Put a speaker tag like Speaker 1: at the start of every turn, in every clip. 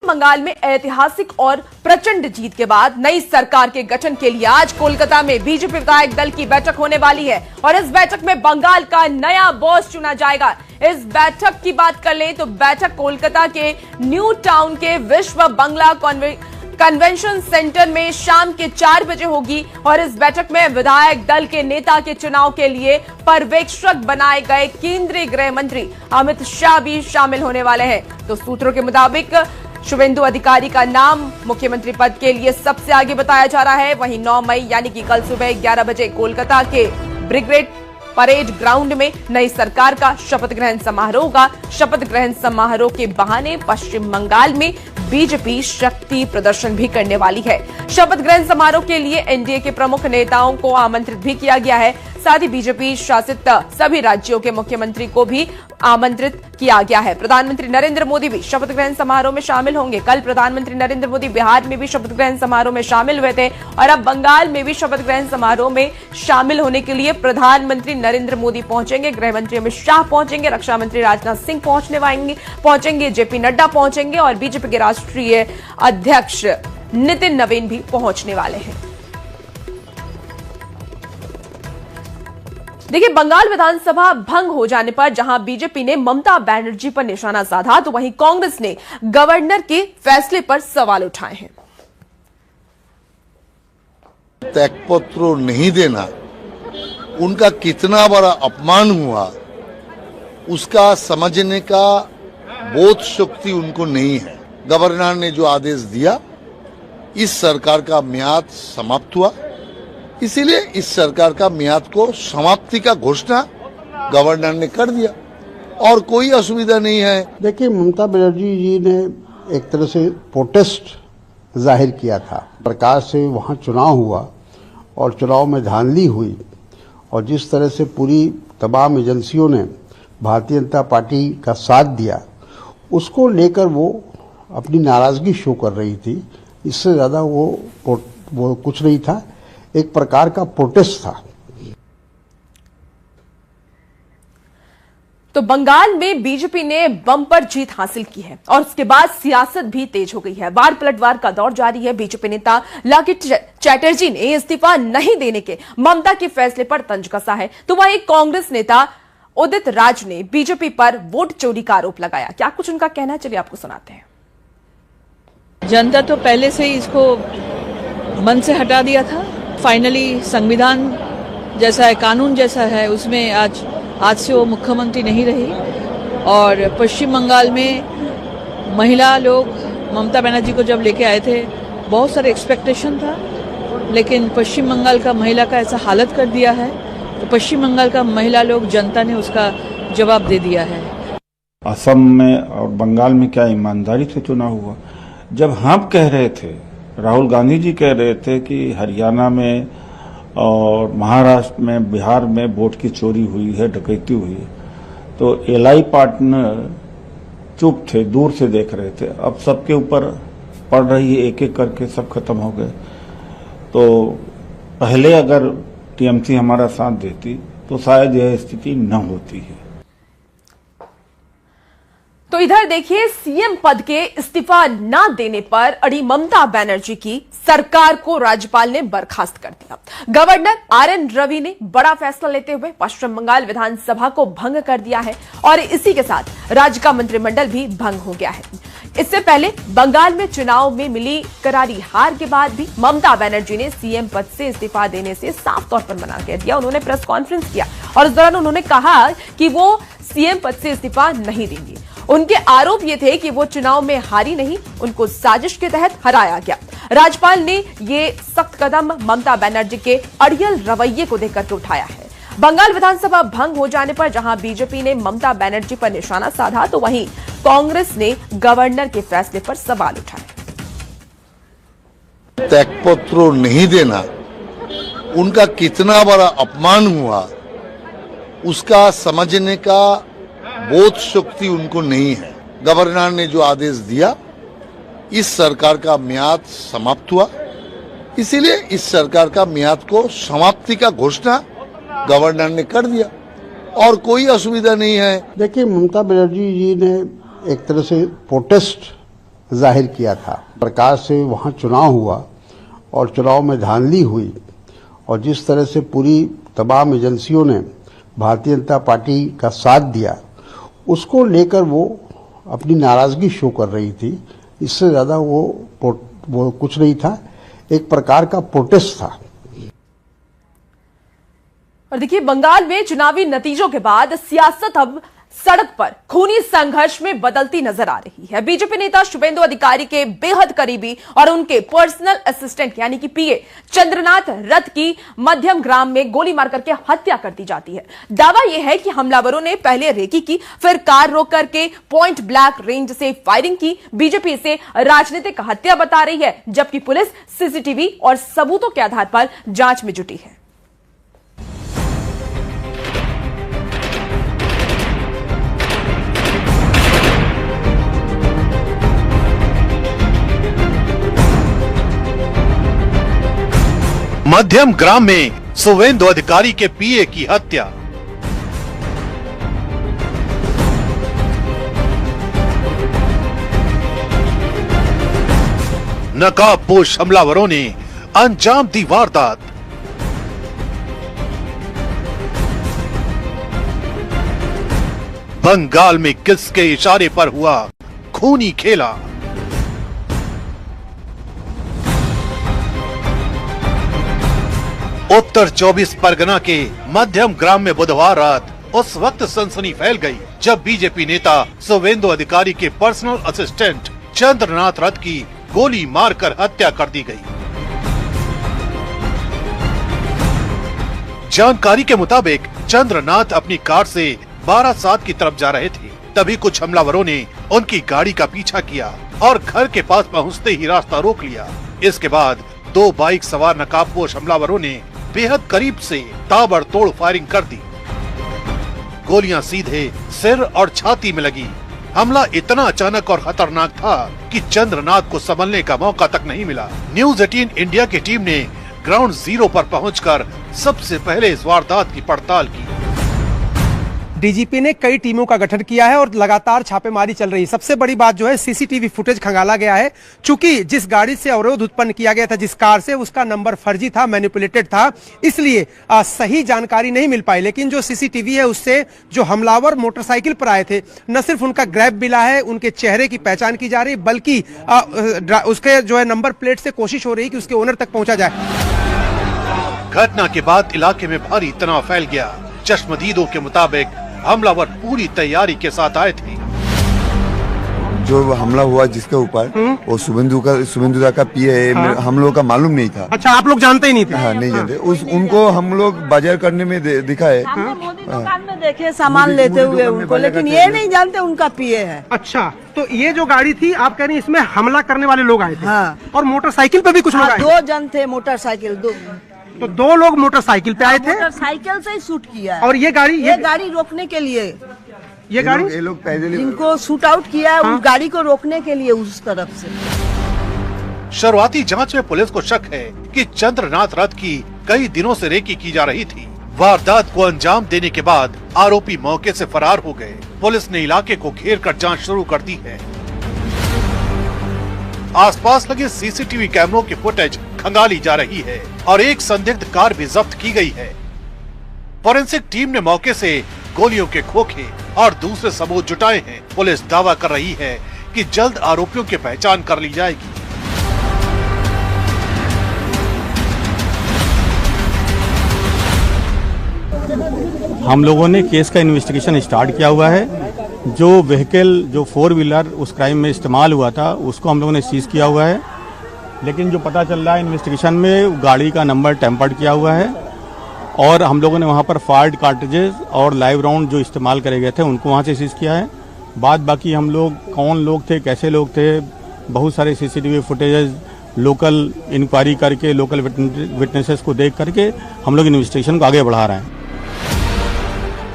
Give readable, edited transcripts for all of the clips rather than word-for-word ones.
Speaker 1: बंगाल में ऐतिहासिक और प्रचंड जीत के बाद नई सरकार के गठन के लिए आज कोलकाता में बीजेपी विधायक दल की बैठक होने वाली है और इस बैठक में बंगाल का नया बॉस चुना जाएगा। इस बैठक की बात कर लें तो बैठक कोलकाता के न्यू टाउन के विश्व बंगला कन्वेंशन सेंटर में शाम के 4 बजे होगी और इस बैठक में विधायक दल के नेता के चुनाव के लिए पर्यवेक्षक बनाए गए केंद्रीय गृह मंत्री अमित शाह भी शामिल होने वाले हैं। तो सूत्रों के मुताबिक शुभेंदु अधिकारी का नाम मुख्यमंत्री पद के लिए सबसे आगे बताया जा रहा है। वहीं 9 मई यानी कि कल सुबह 11 बजे कोलकाता के ब्रिगेड परेड ग्राउंड में नई सरकार का शपथ ग्रहण समारोह होगा। शपथ ग्रहण समारोह के बहाने पश्चिम बंगाल में बीजेपी शक्ति प्रदर्शन भी करने वाली है। शपथ ग्रहण समारोह के लिए एनडीए के प्रमुख नेताओं को आमंत्रित भी किया गया है। साथ ही बीजेपी शासित सभी राज्यों के मुख्यमंत्री को भी आमंत्रित किया गया है। प्रधानमंत्री नरेंद्र मोदी भी शपथ ग्रहण समारोह में शामिल होंगे। कल प्रधानमंत्री नरेंद्र मोदी बिहार में भी शपथ ग्रहण समारोह में शामिल हुए थे और अब बंगाल में भी शपथ ग्रहण समारोह में शामिल होने के लिए प्रधानमंत्री नरेंद्र मोदी पहुंचेंगे, गृह मंत्री अमित शाह पहुंचेंगे, रक्षा मंत्री राजनाथ सिंह पहुंचेंगे, जेपी नड्डा पहुंचेंगे और बीजेपी के राष्ट्रीय अध्यक्ष नितिन नवीन भी पहुंचने वाले हैं। देखिए, बंगाल विधानसभा भंग हो जाने पर जहां बीजेपी ने ममता बनर्जी पर निशाना साधा तो वहीं कांग्रेस ने गवर्नर के फैसले पर सवाल उठाए हैं।
Speaker 2: त्यागपत्र नहीं देना उनका कितना बड़ा अपमान हुआ उसका समझने का बोध शक्ति उनको नहीं है। गवर्नर ने जो आदेश दिया, इस सरकार का म्याद समाप्त हुआ, इसीलिए इस सरकार का म्याद को समाप्ति का घोषणा गवर्नर ने कर दिया और कोई असुविधा नहीं है।
Speaker 3: देखिए, ममता बनर्जी जी ने एक तरह से प्रोटेस्ट जाहिर किया था। प्रकार से वहां चुनाव हुआ और चुनाव में धांधली हुई और जिस तरह से पूरी तमाम एजेंसियों ने भारतीय जनता पार्टी का साथ दिया, उसको लेकर वो अपनी नाराजगी शो कर रही थी। इससे ज्यादा वो कुछ नहीं था, एक प्रकार का प्रोटेस्ट था।
Speaker 1: तो बंगाल में बीजेपी ने बम्पर जीत हासिल की है और उसके बाद सियासत भी तेज हो गई है। वार पलटवार का दौर जारी है। बीजेपी नेता लालकृष्ण चैटर्जी ने इस्तीफा नहीं देने के ममता के फैसले पर तंज कसा है तो वहीं कांग्रेस नेता उदित राज ने बीजेपी पर वोट चोरी का आरोप लगाया। क्या कुछ उनका कहना है, चलिए आपको सुनाते हैं।
Speaker 4: जनता तो पहले से ही इसको मन से हटा दिया था। फाइनली संविधान जैसा है, कानून जैसा है, उसमें आज से वो मुख्यमंत्री नहीं रही। और पश्चिम बंगाल में महिला लोग ममता बनर्जी को जब लेके आए थे, बहुत सारे एक्सपेक्टेशन था, लेकिन पश्चिम बंगाल का महिला का ऐसा हालत कर दिया है तो पश्चिम बंगाल का महिला लोग, जनता ने उसका जवाब दे दिया है।
Speaker 5: असम में और बंगाल में क्या ईमानदारी से चुनाव हुआ? जब हम कह रहे थे, राहुल गांधी जी कह रहे थे कि हरियाणा में और महाराष्ट्र में, बिहार में वोट की चोरी हुई है, डकैती हुई है, तो एलआई पार्टनर चुप थे, दूर से देख रहे थे। अब सबके ऊपर पड़ रही है, एक एक करके सब खत्म हो गए। तो पहले अगर टीएमसी हमारा साथ देती तो शायद यह स्थिति न होती है।
Speaker 1: तो इधर देखिए, सीएम पद के इस्तीफा न देने पर अड़ी ममता बनर्जी की सरकार को राज्यपाल ने बर्खास्त कर दिया। गवर्नर आरएन रवि ने बड़ा फैसला लेते हुए पश्चिम बंगाल विधानसभा को भंग कर दिया है और इसी के साथ राज्य का मंत्रिमंडल भी भंग हो गया है। इससे पहले बंगाल में चुनाव में मिली करारी हार के बाद भी ममता बनर्जी ने सीएम पद से इस्तीफा देने से साफ तौर पर मना कर दिया। उन्होंने प्रेस कॉन्फ्रेंस किया और इस दौरान उन्होंने कहा कि वो सीएम पद से इस्तीफा नहीं देंगी। उनके आरोप ये थे कि वो चुनाव में हारी नहीं, उनको साजिश के तहत हराया गया। राज्यपाल ने ये सख्त कदम ममता बनर्जी के अड़ियल रवैये को देखकर के उठाया है। बंगाल विधानसभा भंग हो जाने पर जहां बीजेपी ने ममता बनर्जी पर निशाना साधा तो वहीं कांग्रेस ने गवर्नर के फैसले पर सवाल उठाए।
Speaker 2: त्यागपत्र नहीं देना उनका कितना बड़ा अपमान हुआ उसका समझने का बोध शक्ति उनको नहीं है। गवर्नर ने जो आदेश दिया, इस सरकार का म्याद समाप्त हुआ, इसीलिए इस सरकार का म्याद को समाप्ति का घोषणा गवर्नर ने कर दिया और कोई असुविधा नहीं है।
Speaker 3: देखिए, ममता बनर्जी जी ने एक तरह से प्रोटेस्ट जाहिर किया था। प्रकार से वहाँ चुनाव हुआ और चुनाव में धांधली हुई और जिस तरह से पूरी तमाम एजेंसियों ने भारतीय जनता पार्टी का साथ दिया, उसको लेकर वो अपनी नाराजगी शो कर रही थी। इससे ज्यादा वो कुछ नहीं था, एक प्रकार का प्रोटेस्ट था।
Speaker 1: और देखिए, बंगाल में चुनावी नतीजों के बाद सियासत अब सड़क पर खूनी संघर्ष में बदलती नजर आ रही है। बीजेपी नेता शुभेंदु अधिकारी के बेहद करीबी और उनके पर्सनल असिस्टेंट यानी कि पीए चंद्रनाथ रथ की मध्यम ग्राम में गोली मार करके हत्या कर दी जाती है। दावा यह है कि हमलावरों ने पहले रेकी की, फिर कार रोक करके पॉइंट ब्लैंक रेंज से फायरिंग की। बीजेपी इसे राजनीतिक हत्या बता रही है, जबकि पुलिस सीसीटीवी और सबूतों के आधार पर जांच में जुटी है।
Speaker 6: मध्यम ग्राम में शुभेंदु अधिकारी के पीए की हत्या। नकाबपोश हमलावरों ने अंजाम दी वारदात। बंगाल में किसके इशारे पर हुआ खूनी खेला। उत्तर 24 परगना के मध्यम ग्राम में बुधवार रात उस वक्त सनसनी फैल गई जब बीजेपी नेता शुभेंदु अधिकारी के पर्सनल असिस्टेंट चंद्रनाथ रथ की गोली मारकर हत्या कर दी गई। जानकारी के मुताबिक चंद्रनाथ अपनी कार से बारासात की तरफ जा रहे थे, तभी कुछ हमलावरों ने उनकी गाड़ी का पीछा किया और घर के पास पहुंचते ही रास्ता रोक लिया। इसके बाद दो बाइक सवार नकाबपोश हमलावरों ने बेहद करीब से ताबड़तोड़ फायरिंग कर दी। गोलियां सीधे सिर और छाती में लगी। हमला इतना अचानक और खतरनाक था कि चंद्रनाथ को संभलने का मौका तक नहीं मिला। न्यूज़ 18 इंडिया की टीम ने ग्राउंड जीरो पर पहुंचकर सबसे पहले इस वारदात की पड़ताल की।
Speaker 7: डीजीपी ने कई टीमों का गठन किया है और लगातार छापेमारी चल रही है। सबसे बड़ी बात जो है, सीसीटीवी फुटेज खंगाला गया है। चूंकि जिस गाड़ी से अवरोध उत्पन्न किया गया था, जिस कार से, उसका नंबर फर्जी था, मैनिपुलेटेड था, इसलिए सही जानकारी नहीं मिल पाई। लेकिन जो सीसीटीवी है उससे जो हमलावर मोटरसाइकिल पर आए थे, न सिर्फ उनका ग्रैब मिला है, उनके चेहरे की पहचान की जा रही, बल्कि उसके जो है नंबर प्लेट से कोशिश हो रही है कि उसके ओनर तक पहुंचा जाए।
Speaker 6: घटना के बाद इलाके में भारी तनाव फैल गया। चश्मदीदों के मुताबिक हमलावर पूरी तैयारी के साथ आए थे।
Speaker 8: जो हमला हुआ जिसके ऊपर वो शुभेंदु का पीए है।
Speaker 7: हाँ?
Speaker 8: हम लोग का मालूम नहीं था।
Speaker 7: अच्छा, आप लोग जानते ही नहीं थे?
Speaker 8: हाँ, नहीं जानते। उनको हम लोग बाजार करने में देखा है।
Speaker 9: मोदी दुकान में देखे सामान लेते हुए उनको, लेकिन ये नहीं जानते उनका पीए है।
Speaker 7: अच्छा, तो ये जो गाड़ी थी, आप कह रही हैं इसमें हमला करने वाले लोग आए थे?
Speaker 9: हाँ।
Speaker 7: और मोटरसाइकिल पे भी कुछ लोग आए?
Speaker 9: 2 जन थे मोटरसाइकिल।
Speaker 7: तो 2 लोग मोटरसाइकिल पे आए थे?
Speaker 9: मोटरसाइकिल से ही शूट किया है।
Speaker 7: और ये
Speaker 9: गाड़ी रोकने के लिए,
Speaker 7: ये गाड़ी
Speaker 8: ये लोग पैदल
Speaker 9: जिनको शूट आउट किया है, उस गाड़ी को रोकने के लिए उस तरफ से।
Speaker 6: शुरुआती जांच में पुलिस को शक है कि चंद्रनाथ रथ की कई दिनों से रेकी की जा रही थी। वारदात को अंजाम देने के बाद आरोपी मौके से फरार हो गए। पुलिस ने इलाके को घेर कर जाँच शुरू कर दी है। आसपास लगे सीसीटीवी कैमरों की फुटेज खंगाली जा रही है और एक संदिग्ध कार भी जब्त की गई है। फोरेंसिक टीम ने मौके से गोलियों के खोखे और दूसरे सबूत जुटाए हैं। पुलिस दावा कर रही है कि जल्द आरोपियों की पहचान कर ली जाएगी।
Speaker 10: हम लोगों ने केस का इन्वेस्टिगेशन स्टार्ट किया हुआ है। जो व्हीकल, जो 4 व्हीलर उस क्राइम में इस्तेमाल हुआ था, उसको हम लोगों ने सीज किया हुआ है। लेकिन जो पता चल रहा है इन्वेस्टिगेशन में, गाड़ी का नंबर टेम्पर्ड किया हुआ है और हम लोगों ने वहां पर फायर्ड कार्ट्रिजेस और लाइव राउंड जो इस्तेमाल करे गए थे उनको वहां से सीज किया है। बाद बाकी हम लोग कौन लोग थे, कैसे लोग थे, बहुत सारे सीसीटीवी फुटेजेस लोकल इंक्वायरी करके, लोकल विटनेसेस को देख करके हम लोग इन्वेस्टिगेशन को आगे बढ़ा रहे हैं।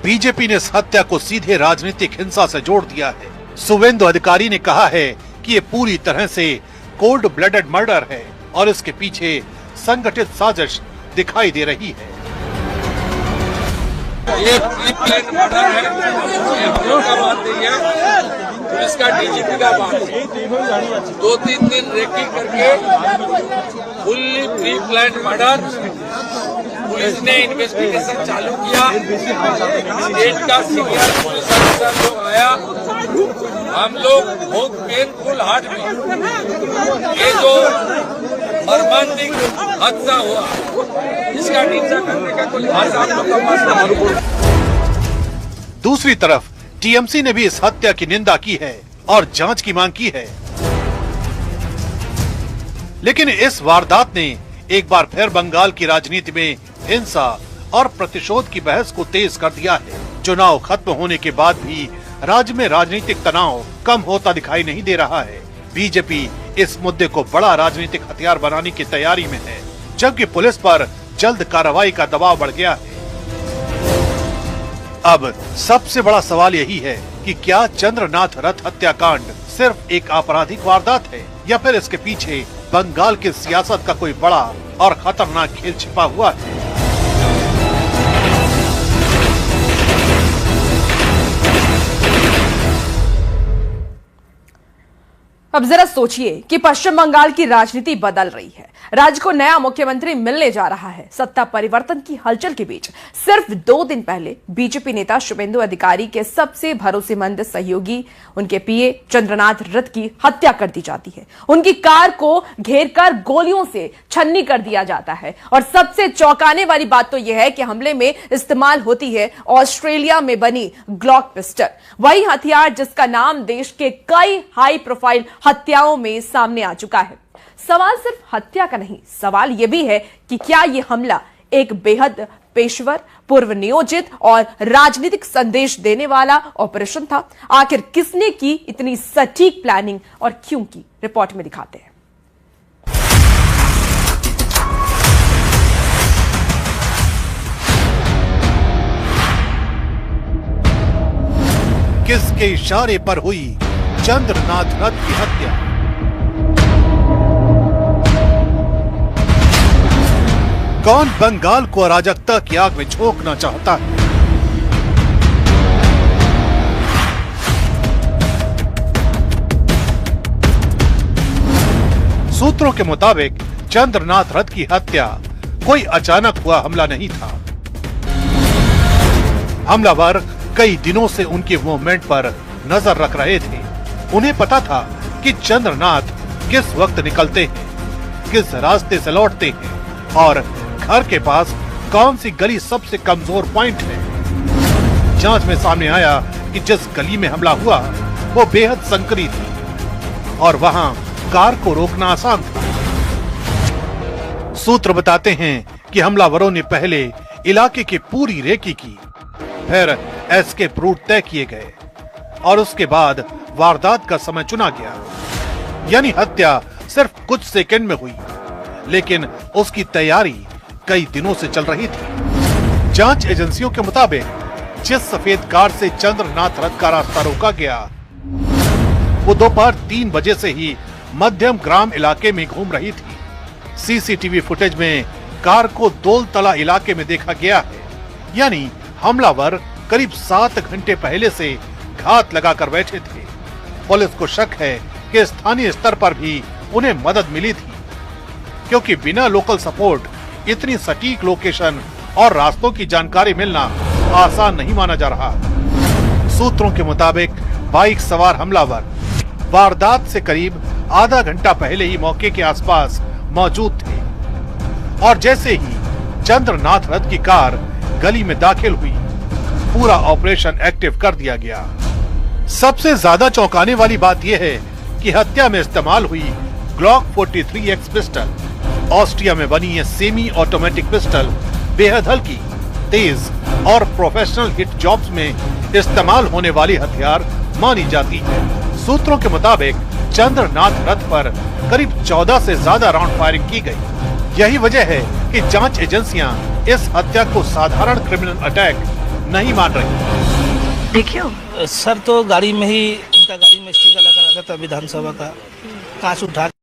Speaker 6: बीजेपी ने इस हत्या को सीधे राजनीतिक हिंसा से जोड़ दिया है। शुभेंदु अधिकारी ने कहा है कि ये पूरी तरह से कोल्ड ब्लडेड मर्डर है और इसके पीछे संगठित साजिश दिखाई दे रही है।
Speaker 11: ये प्लेन मर्डर है, ये हम लोग का बात नहीं है। पुलिस का डीजीपी का बात है। 2-3 दिन रेकी करके fully pre plan murder, police ने इन्वेस्टिगेशन चालू किया। स्टेट का सीनियर पुलिस ऑफिसर जो आया, हम लोग बहुत पेनफुल हार्ट में ये जो मर्मांतिक हादसा हुआ, इसका निंदा करने का कोई आज आप लोग का पास नहीं।
Speaker 6: दूसरी तरफ टीएमसी ने भी इस हत्या की निंदा की है और जांच की मांग की है। लेकिन इस वारदात ने एक बार फिर बंगाल की राजनीति में हिंसा और प्रतिशोध की बहस को तेज कर दिया है। चुनाव खत्म होने के बाद भी राज्य में राजनीतिक तनाव कम होता दिखाई नहीं दे रहा है। बीजेपी इस मुद्दे को बड़ा राजनीतिक हथियार बनाने की तैयारी में है, जबकि पुलिस पर जल्द कार्रवाई का दबाव बढ़ गया है। अब सबसे बड़ा सवाल यही है कि क्या चंद्रनाथ रथ हत्याकांड सिर्फ एक आपराधिक वारदात है या फिर इसके पीछे बंगाल की सियासत का कोई बड़ा और खतरनाक खेल छिपा हुआ है।
Speaker 1: अब जरा सोचिए कि पश्चिम बंगाल की राजनीति बदल रही है। राज्य को नया मुख्यमंत्री मिलने जा रहा है। सत्ता परिवर्तन की हलचल के बीच सिर्फ 2 दिन पहले बीजेपी नेता शुभेंदु अधिकारी के सबसे भरोसेमंद सहयोगी, उनके पीए चंद्रनाथ रथ की हत्या कर दी जाती है। उनकी कार को घेरकर गोलियों से छन्नी कर दिया जाता है। और सबसे चौंकाने वाली बात तो यह है कि हमले में इस्तेमाल होती है ऑस्ट्रेलिया में बनी ग्लॉक पिस्टल, वही हथियार जिसका नाम देश के कई हाई प्रोफाइल हत्याओं में सामने आ चुका है। सवाल सिर्फ हत्या का नहीं, सवाल यह भी है कि क्या यह हमला एक बेहद पेशेवर, पूर्व नियोजित और राजनीतिक संदेश देने वाला ऑपरेशन था? आखिर किसने की इतनी सटीक प्लानिंग और क्यों की, रिपोर्ट में दिखाते हैं।
Speaker 6: किसके इशारे पर हुई चंद्रनाथ रथ की हत्या? कौन बंगाल को अराजकता की आग में झोंकना चाहता है? सूत्रों के मुताबिक चंद्रनाथ रथ की हत्या कोई अचानक हुआ हमला नहीं था। हमलावर कई दिनों से उनके मूवमेंट पर नजर रख रहे थे। उन्हें पता था कि चंद्रनाथ किस वक्त निकलते हैं, किस रास्ते से लौटते हैं और घर के पास कौन सी गली सबसे कमजोर पॉइंट है। जांच में सामने आया कि जिस गली में हमला हुआ वो बेहद संकरी थी और वहां कार को रोकना आसान था। सूत्र बताते हैं कि हमलावरों ने पहले इलाके की पूरी रेकी की, फिर एस्केप रूट तय किए गए और उसके बाद वारदात का समय चुना गया। यानी हत्या सिर्फ कुछ सेकंड में हुई, लेकिन उसकी तैयारी कई दिनों से चल रही थी। जांच एजेंसियों के मुताबिक जिस सफेद कार से चंद्रनाथ रथ का रास्ता रोका गया वो दोपहर 3 बजे से ही मध्यम ग्राम इलाके में घूम रही थी। सीसीटीवी फुटेज में कार को दोलतला इलाके में देखा गया है। यानी हमलावर करीब 7 घंटे पहले से घात लगाकर बैठे थे। पुलिस को शक है कि स्थानीय स्तर पर भी उन्हें मदद मिली थी, क्योंकि बिना लोकल सपोर्ट इतनी सटीक लोकेशन और रास्तों की जानकारी मिलना आसान नहीं माना जा रहा। सूत्रों के मुताबिक बाइक सवार हमलावर वारदात से करीब आधा घंटा पहले ही मौके के आसपास मौजूद थे और जैसे ही चंद्रनाथ रथ की कार गली में दाखिल हुई, पूरा ऑपरेशन एक्टिव कर दिया गया। सबसे ज्यादा चौंकाने वाली बात यह है कि हत्या में इस्तेमाल हुई ग्लॉक 43X पिस्टल, ऑस्ट्रिया में बनी ये सेमी ऑटोमेटिक पिस्टल बेहद हल्की, तेज और प्रोफेशनल हिट जॉब्स में इस्तेमाल होने वाली हथियार मानी जाती है। सूत्रों के मुताबिक चंद्रनाथ रथ पर करीब 14 से ज्यादा राउंड फायरिंग की गई। यही वजह है कि जांच एजेंसियां इस हत्या को साधारण क्रिमिनल अटैक नहीं मान रही।
Speaker 12: देखियो सर, तो गाड़ी में ही उनका गाड़ी में स्टिकर लगा रखा था विधानसभा का, कांच उठा